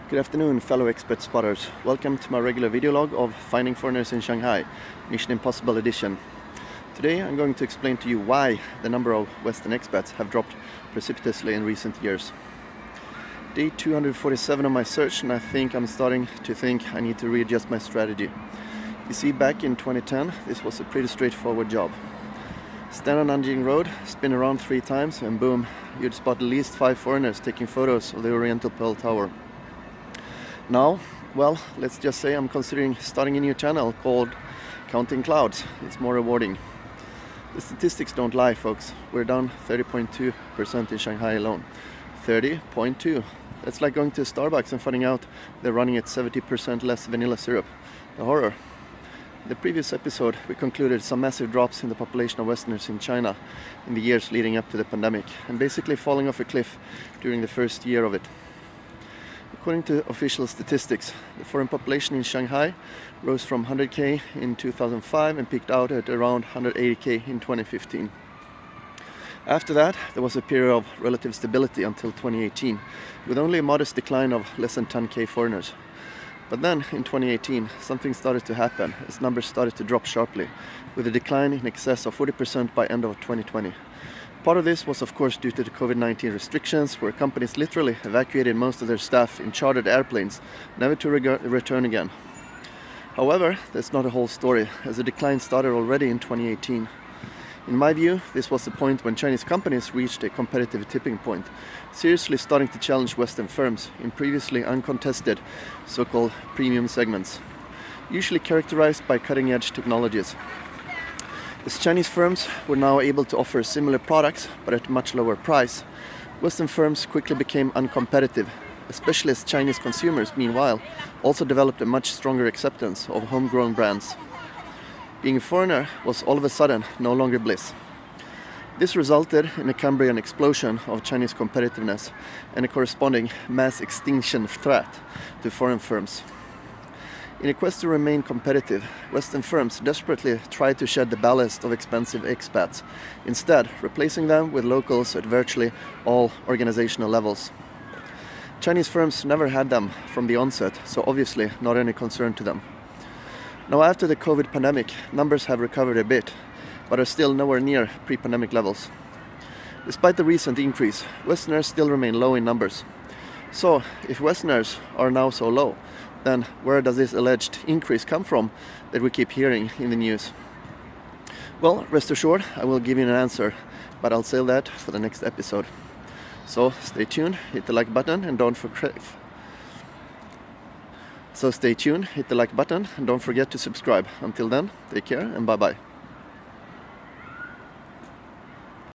Good afternoon, fellow expert spotters. Welcome to my regular video log of Finding Foreigners in Shanghai, Mission Impossible edition. Today I'm going to explain to you why the number of Western expats have dropped precipitously in recent years. Day 247 of my search, and I think I'm starting to think I need to readjust my strategy. You see, back in 2010, this was a pretty straightforward job. Stand on Nanjing Road, spin around 3 times, and boom, you'd spot at least 5 foreigners taking photos of the Oriental Pearl Tower. Now, well, let's just say I'm considering starting a new channel called Counting Clouds. It's more rewarding. The statistics don't lie, folks. We're down 30.2% in Shanghai alone. 30.2. That's like going to Starbucks and finding out they're running at 70% less vanilla syrup. The horror. In the previous episode, we concluded some massive drops in the population of Westerners in China in the years leading up to the pandemic, and basically falling off a cliff during the first year of it. According to official statistics, the foreign population in Shanghai rose from 100k in 2005 and peaked out at around 180k in 2015. After that, there was a period of relative stability until 2018, with only a modest decline of less than 10k foreigners. But then, in 2018, something started to happen as numbers started to drop sharply, with a decline in excess of 40% by end of 2020. Part of this was of course due to the COVID-19 restrictions, where companies literally evacuated most of their staff in chartered airplanes, never to return again. However, that's not a whole story, as the decline started already in 2018. In my view, this was the point when Chinese companies reached a competitive tipping point, seriously starting to challenge Western firms in previously uncontested so-called premium segments, usually characterized by cutting-edge technologies. As Chinese firms were now able to offer similar products but at a much lower price, Western firms quickly became uncompetitive, especially as Chinese consumers, meanwhile, also developed a much stronger acceptance of homegrown brands. Being a foreigner was all of a sudden no longer bliss. This resulted in a Cambrian explosion of Chinese competitiveness and a corresponding mass extinction threat to foreign firms. In a quest to remain competitive, Western firms desperately tried to shed the ballast of expensive expats, instead replacing them with locals at virtually all organizational levels. Chinese firms never had them from the onset, so obviously not any concern to them. Now, after the COVID pandemic, numbers have recovered a bit, but are still nowhere near pre-pandemic levels. Despite the recent increase, Westerners still remain low in numbers. So, if Westerners are now so low, then where does this alleged increase come from that we keep hearing in the news? Well, rest assured, I will give you an answer, but I'll save that for the next episode. So stay tuned, hit the like button, and don't forget to subscribe. Until then, take care and bye-bye.